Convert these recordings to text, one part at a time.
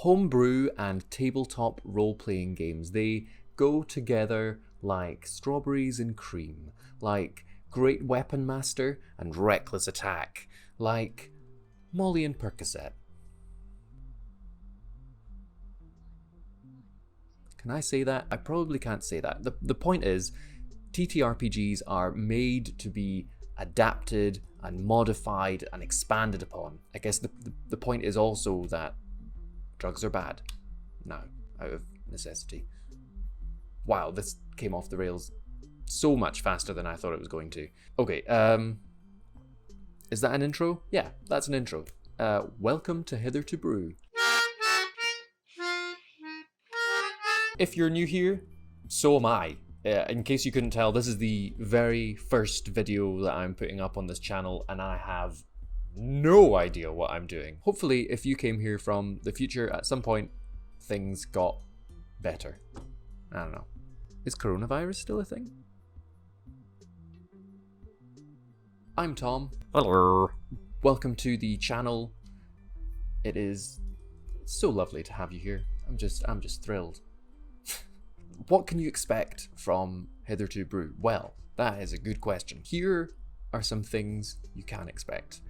Homebrew and tabletop role-playing games, they go together like strawberries and cream, like Great Weapon Master and Reckless Attack, like Molly and Percocet. Can I say that? I probably can't say that. The point is, TTRPGs are made to be adapted and modified and expanded upon. I guess the point is also that drugs are bad now, out of necessity. Wow, this came off the rails so much faster than I thought it was going to. Okay, is that an intro? Yeah, that's an intro. Welcome to HithertoBrew. If you're new here, so am I. In case you couldn't tell, this is the very first video that I'm putting up on this channel, and I have no idea what I'm doing. Hopefully, if you came here from the future at some point, things got better. I don't know. Is coronavirus still a thing? I'm Tom. Hello. Welcome to the channel. It is so lovely to have you here. I'm just thrilled. What can you expect from HithertoBrew? Well, that is a good question. Here are some things you can expect.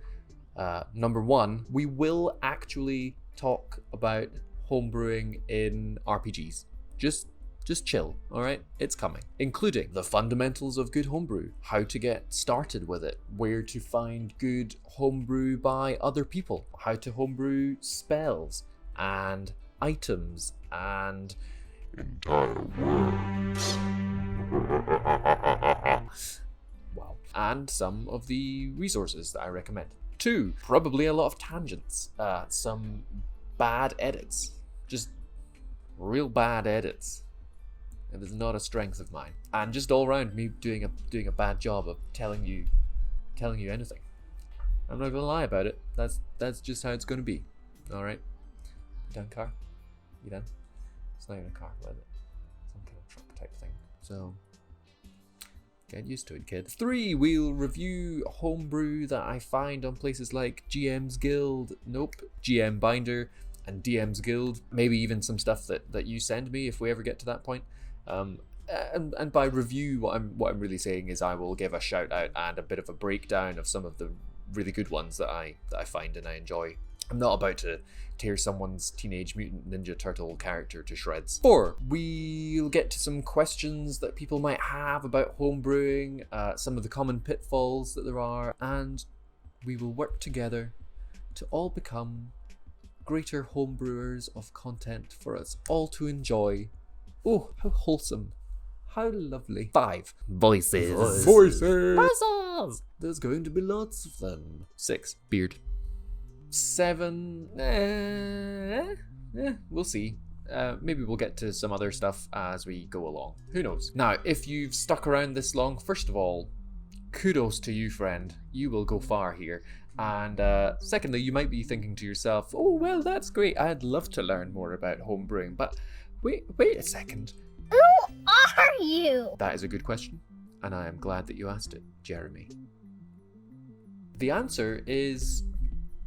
Number one, we will actually talk about homebrewing in RPGs. Just chill, alright? It's coming. Including the fundamentals of good homebrew, how to get started with it, where to find good homebrew by other people, how to homebrew spells and items and Entire worlds. wow. And some of the resources that I recommend. 2, probably a lot of tangents, some bad edits, just real bad edits. It is not a strength of mine, and just all around me doing a bad job of telling you anything. I'm not gonna lie about it. That's just how it's gonna be. All right. You done, car? You done? It's not even a car, what is it? Some kind of truck type thing. So get used to it, kid. 3, we'll review homebrew that I find on places like GM's Guild, GM Binder, and DM's Guild. Maybe even some stuff that you send me if we ever get to that point. And by review, what I'm really saying is I will give a shout out and a bit of a breakdown of some of the really good ones that I find and I enjoy. I'm not about to tear someone's Teenage Mutant Ninja Turtle character to shreds. 4, we'll get to some questions that people might have about homebrewing, some of the common pitfalls that there are, and we will work together to all become greater homebrewers of content for us all to enjoy. Oh, how wholesome. How lovely. 5, voices. Voices! There's going to be lots of them. 6, beard. 7, we'll see. Maybe we'll get to some other stuff as we go along. Who knows? Now, if you've stuck around this long, first of all, kudos to you, friend. You will go far here. And secondly, you might be thinking to yourself, oh, well, that's great. I'd love to learn more about homebrewing, but wait a second. Who are you? That is a good question, and I am glad that you asked it, Jeremy. The answer is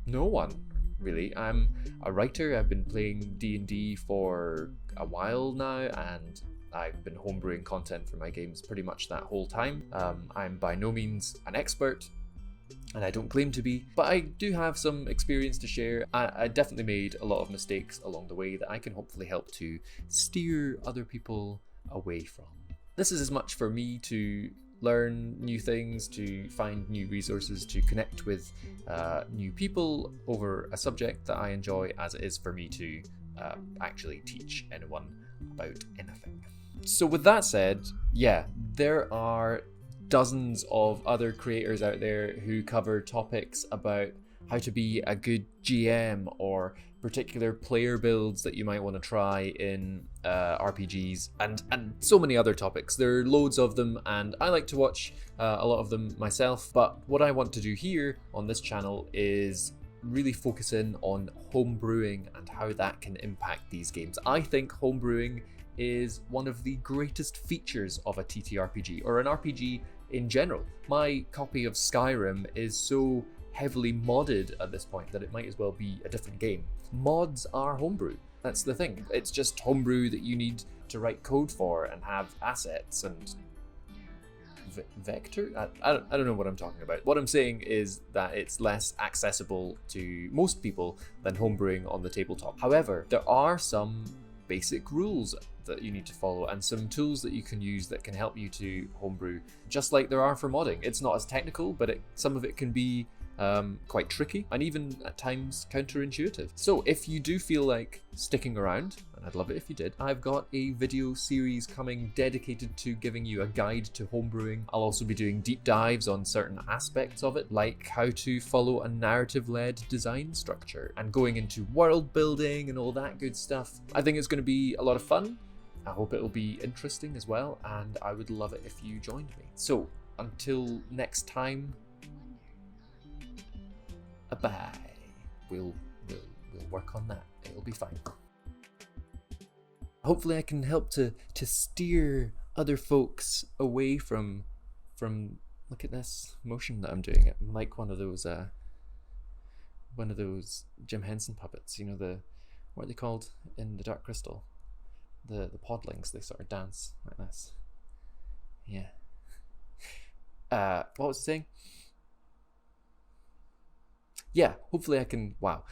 no one, really. I'm a writer. I've been playing D&D for a while now, and I've been homebrewing content for my games pretty much that whole time. I'm by no means an expert, and I don't claim to be, but I do have some experience to share. I definitely made a lot of mistakes along the way that I can hopefully help to steer other people away from. This is as much for me to learn new things, to find new resources, to connect with new people over a subject that I enjoy, as it is for me to actually teach anyone about anything. So with that said, yeah, there are dozens of other creators out there who cover topics about how to be a good GM or particular player builds that you might want to try in RPGs and so many other topics. There are loads of them, and I like to watch a lot of them myself, but what I want to do here on this channel is really focus in on homebrewing and how that can impact these games. I think homebrewing is one of the greatest features of a TTRPG or an RPG in general. My copy of Skyrim is so heavily modded at this point that it might as well be a different game. Mods are homebrew. That's the thing. It's just homebrew that you need to write code for and have assets and vector. I don't know what I'm talking about. What I'm saying is that it's less accessible to most people than homebrewing on the tabletop. However, there are some basic rules that you need to follow and some tools that you can use that can help you to homebrew, just like there are for modding. It's not as technical, but some of it can be quite tricky and even at times counterintuitive. So if you do feel like sticking around, and I'd love it if you did, I've got a video series coming dedicated to giving you a guide to homebrewing. I'll also be doing deep dives on certain aspects of it, like how to follow a narrative-led design structure and going into world building and all that good stuff. I think it's going to be a lot of fun. I hope it'll be interesting as well, and I would love it if you joined me. So until next time, bye. We'll work on that. It'll be fine. Hopefully I can help to steer other folks away from look at this motion that I'm doing. I'm like one of those Jim Henson puppets, you know, what are they called in the Dark Crystal? The podlings, they sort of dance like this. Yeah. What was I saying? Yeah, hopefully I can, wow.